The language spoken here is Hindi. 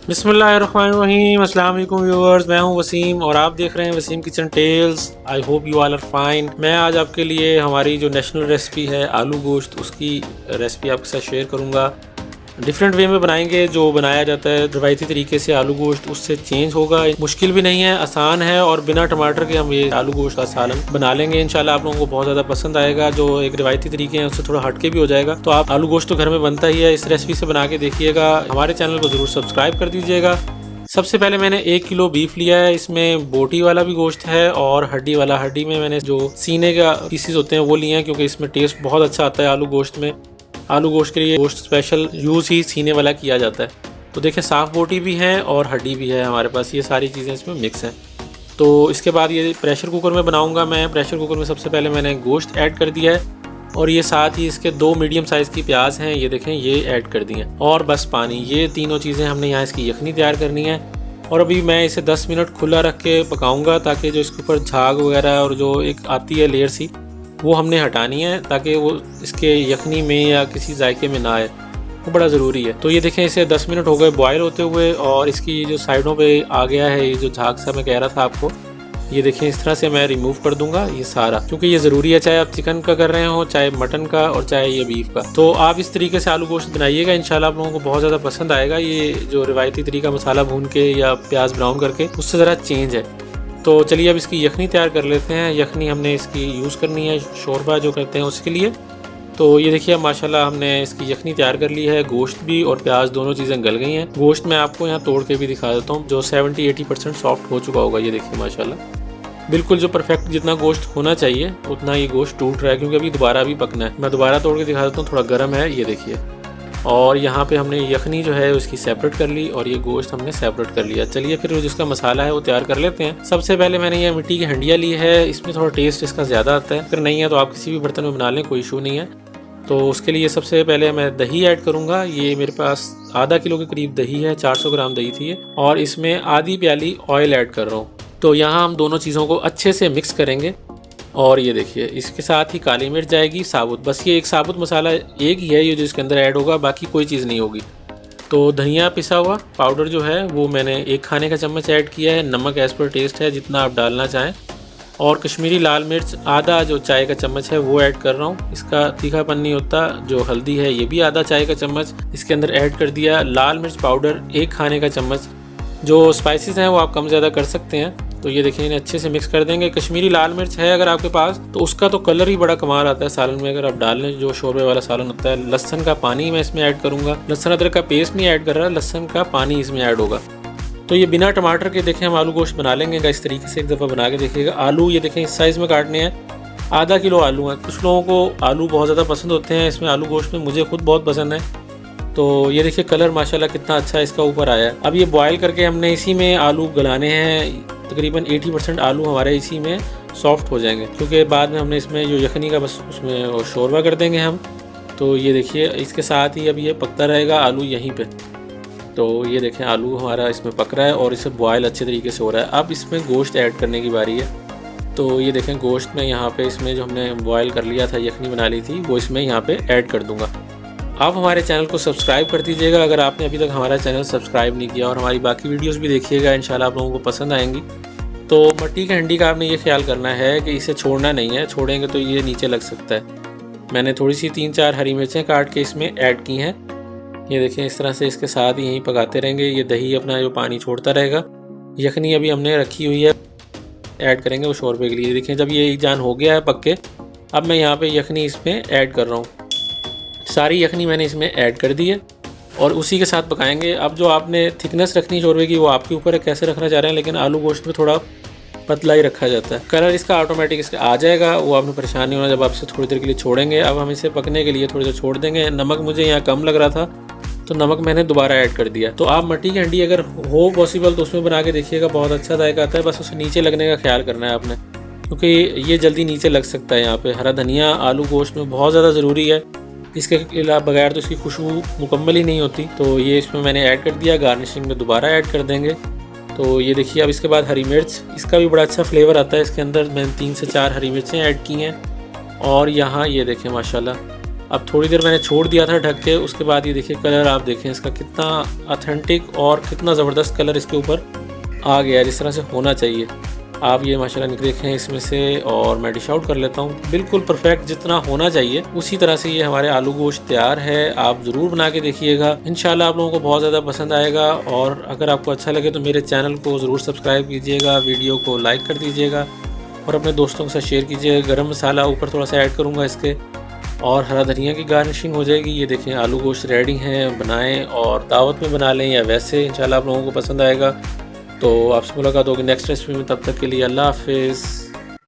बिस्मिल्लाहिर्रहमानिर्रहीम। अस्सलाम वालेकुम व्यूअर्स, मैं हूं वसीम और आप देख रहे हैं Wasim kitchen tales. I hope you all are fine. मैं आज आपके लिए हमारी जो नेशनल रेसिपी है आलू गोश्त, उसकी रेसिपी आपके साथ शेयर करूंगा। डिफरेंट वे में बनाएंगे, जो बनाया जाता है रवायती तरीके से आलू गोश्त उससे चेंज होगा। मुश्किल भी नहीं है, आसान है और बिना टमाटर के हम ये आलू गोश्त का सालन बना लेंगे। इंशाल्लाह आप लोगों को बहुत ज़्यादा पसंद आएगा। जो एक रवायती तरीके हैं उससे थोड़ा हटके भी हो जाएगा। तो आप आलू गोश्त तो घर में बनता ही है, इस रेसिपी से बना के देखिएगा। हमारे चैनल को ज़रूर सब्सक्राइब कर दीजिएगा। सबसे पहले मैंने 1 किलो बीफ लिया है। इसमें बोटी वाला भी गोश्त है और हड्डी वाला। हड्डी में मैंने जो सीने का पीसीज होते हैं वो लिए हैं, क्योंकि इसमें टेस्ट बहुत अच्छा आता है आलू गोश्त में। आलू गोश्त के लिए गोश्त स्पेशल यूज़ ही सीने वाला किया जाता है। तो देखें, साफ़ बोटी भी है और हड्डी भी है हमारे पास। ये सारी चीज़ें इसमें मिक्स हैं। तो इसके बाद ये प्रेशर कुकर में बनाऊंगा मैं। प्रेशर कुकर में सबसे पहले मैंने गोश्त ऐड कर दिया है और ये साथ ही इसके 2 मीडियम साइज़ की प्याज हैं, ये देखें, ये ऐड कर दी हैं। और बस पानी, ये तीनों चीज़ें हमने यहाँ इसकी यखनी तैयार करनी है। और अभी मैं इसे 10 मिनट खुला रख के पकाऊंगा, ताकि जो इसके ऊपर झाग वगैरह और जो एक आती है लेयर सी, वो हमने हटानी है, ताकि वो इसके यखनी में या किसी जायके में ना आए। वो बड़ा ज़रूरी है। तो ये देखें, इसे 10 मिनट हो गए बॉयल होते हुए और इसकी जो साइडों पे आ गया है ये जो झाग सा मैं कह रहा था आपको, ये देखें, इस तरह से मैं रिमूव कर दूंगा ये सारा, क्योंकि ये ज़रूरी है, चाहे आप चिकन का कर रहे हो, चाहे मटन का और चाहे ये बीफ का। तो आप इस तरीके से आलू गोश्त बनाइएगा, इंशाल्लाह आप लोगों को बहुत ज़्यादा पसंद आएगा। ये जो रिवायती तरीका मसाला भून के या प्याज ब्राउन करके, उससे ज़रा चेंज है। तो चलिए अब इसकी यखनी तैयार कर लेते हैं। यखनी हमने इसकी यूज़ करनी है शोरबा जो करते हैं उसके लिए। तो ये देखिए, माशाल्लाह हमने इसकी यखनी तैयार कर ली है। गोश्त भी और प्याज दोनों चीज़ें गल गई हैं। गोश्त मैं आपको यहाँ तोड़ के भी दिखा देता हूँ, जो 70-80% सॉफ्ट हो चुका होगा। ये देखिए माशाल्लाह, बिल्कुल जो परफेक्ट जितना गोश्त होना चाहिए उतना ही गोश्त टूट रहा है, क्योंकि अभी दोबारा भी पकना है। मैं दोबारा तोड़ के दिखा देता हूँ, थोड़ा गर्म है, ये देखिए। और यहाँ पे हमने यखनी जो है उसकी सेपरेट कर ली और ये गोश्त हमने सेपरेट कर लिया। चलिए फिर जिसका मसाला है वो तैयार कर लेते हैं। सबसे पहले मैंने ये मिट्टी की हंडिया ली है, इसमें थोड़ा टेस्ट इसका ज़्यादा आता है। फिर नहीं है तो आप किसी भी बर्तन में बना लें, कोई इशू नहीं है। तो उसके लिए सबसे पहले मैं दही ऐड करूँगा। ये मेरे पास आधा किलो के करीब दही है, 400 ग्राम दही थी ये। और इसमें आधी प्याली ऑयल ऐड कर रहा हूँ। तो यहाँ हम दोनों चीज़ों को अच्छे से मिक्स करेंगे। और ये देखिए, इसके साथ ही काली मिर्च जाएगी साबुत। बस ये एक साबुत मसाला एक ही है ये जो इसके अंदर ऐड होगा, बाकी कोई चीज़ नहीं होगी। तो धनिया पिसा हुआ पाउडर जो है वो मैंने 1 खाने का चम्मच ऐड किया है। नमक एज़ पर टेस्ट है, जितना आप डालना चाहें। और कश्मीरी लाल मिर्च आधा जो चाय का चम्मच है वो ऐड कर रहा हूँ। इसका तीखापन नहीं होता। जो हल्दी है ये भी आधा चाय का चम्मच इसके अंदर ऐड कर दिया। लाल मिर्च पाउडर 1 खाने का चम्मच। जो स्पाइसेस हैं वो आप कम ज़्यादा कर सकते हैं। तो ये देखिए, इन्हें अच्छे से मिक्स कर देंगे। कश्मीरी लाल मिर्च है अगर आपके पास तो उसका तो कलर ही बड़ा कमाल आता है सालन में, अगर आप डाल लें, जो शोरबे वाला सालन होता है। लहसन का पानी मैं इसमें ऐड करूँगा। लहसन अदरक का पेस्ट नहीं ऐड कर रहा, लहसन का पानी इसमें ऐड होगा। तो ये बिना टमाटर के देखें हम आलू गोश्त बना लेंगे। इस तरीके से एक दफ़ा बना के देखिएगा। आलू ये देखें इस साइज़ में काटने हैं। आधा किलो आलू हैं। कुछ लोगों को आलू बहुत ज़्यादा पसंद होते हैं इसमें आलू गोश्त में, मुझे खुद बहुत पसंद है। तो ये देखिए कलर माशाल्लाह कितना अच्छा इसका ऊपर आया है। अब ये बॉयल करके हमने इसी में आलू गलाने हैं। तकरीबन 80% आलू हमारे इसी में सॉफ्ट हो जाएंगे, क्योंकि बाद में हमने इसमें जो यखनी का बस उसमें शोरबा कर देंगे हम। तो ये देखिए, इसके साथ ही अब ये पकता रहेगा आलू यहीं पे। तो ये देखें, आलू हमारा इसमें पक रहा है और इसे बॉयल अच्छे तरीके से हो रहा है। अब इसमें गोश्त ऐड करने की बारी है। तो ये देखें, गोश्त में यहाँ पे इसमें जो हमने बॉयल कर लिया था, यखनी बना ली थी, वो इसमें यहाँ पे ऐड कर दूँगा। आप हमारे चैनल को सब्सक्राइब कर दीजिएगा अगर आपने अभी तक हमारा चैनल सब्सक्राइब नहीं किया, और हमारी बाकी वीडियोस भी देखिएगा, इंशाल्लाह आप लोगों को पसंद आएंगी। तो मिट्टी की हंडी का आपने ये ख्याल करना है कि इसे छोड़ना नहीं है, छोड़ेंगे तो ये नीचे लग सकता है। मैंने थोड़ी सी 3-4 हरी मिर्चें काट के इसमें ऐड की हैं। ये देखें, इस तरह से इसके साथ ही यहीं पकाते रहेंगे। ये दही अपना जो पानी छोड़ता रहेगा। यखनी अभी हमने रखी हुई है, ऐड करेंगे वो शोरबे के लिए। देखें, जब ये एक जान हो गया है पक के, अब मैं यहाँ पे यखनी इसमें ऐड कर रहा हूँ। सारी यखनी मैंने इसमें ऐड कर दी है और उसी के साथ पकाएंगे। अब जो आपने थिकनेस रखनी शोरबे की वो आपके ऊपर है, कैसे रखना चाह रहे हैं, लेकिन आलू गोश्त में थोड़ा पतला ही रखा जाता है। कलर इसका ऑटोमेटिक इसका आ जाएगा, वो आपने परेशान नहीं होना जब आप इसे थोड़ी देर के लिए छोड़ेंगे। अब हम इसे पकने के लिए थोड़ी देर छोड़ देंगे। नमक मुझे यहाँ कम लग रहा था तो नमक मैंने दोबारा ऐड कर दिया। तो आप मिट्टी की हंडी अगर हो पॉसिबल तो उसमें बना के देखिएगा, बहुत अच्छा जायका आता है। बस उसे नीचे लगने का ख्याल करना है आपने, क्योंकि ये जल्दी नीचे लग सकता है। यहाँ पे हरा धनिया आलू गोश्त में बहुत ज़्यादा ज़रूरी है, इसके अलावा बगैर तो इसकी खुशबू मुकम्मल ही नहीं होती। तो ये इसमें मैंने ऐड कर दिया। गार्निशिंग में दोबारा ऐड कर देंगे। तो ये देखिए, अब इसके बाद हरी मिर्च, इसका भी बड़ा अच्छा फ्लेवर आता है इसके अंदर। मैंने 3 से 4 हरी मिर्चें ऐड की हैं। और यहाँ ये देखें माशाल्लाह, अब थोड़ी देर मैंने छोड़ दिया था ढक के, उसके बाद ये देखिए कलर आप देखें इसका कितना ऑथेंटिक और कितना ज़बरदस्त कलर इसके ऊपर आ गया है, जिस तरह से होना चाहिए। आप ये माशाल्लाह देखें इसमें से, और मैं डिश आउट कर लेता हूँ। बिल्कुल परफेक्ट जितना होना चाहिए उसी तरह से ये हमारे आलू गोश्त तैयार है। आप ज़रूर बना के देखिएगा, इंशाल्लाह आप लोगों को बहुत ज़्यादा पसंद आएगा। और अगर आपको अच्छा लगे तो मेरे चैनल को ज़रूर सब्सक्राइब कीजिएगा, वीडियो को लाइक कर दीजिएगा और अपने दोस्तों के साथ शेयर कीजिएगा। गरम मसाला ऊपर थोड़ा सा ऐड करूँगा इसके, और हरा धनिया की गार्निशिंग हो जाएगी। ये देखें आलू गोश्त रेडी हैं, बनाएं और दावत में बना लें या वैसे, इंशाल्लाह आप लोगों को पसंद आएगा। तो आपसे मुलाकात होगी नेक्स्ट रेसिपी में, तब तक के लिए अल्लाह हाफिज़।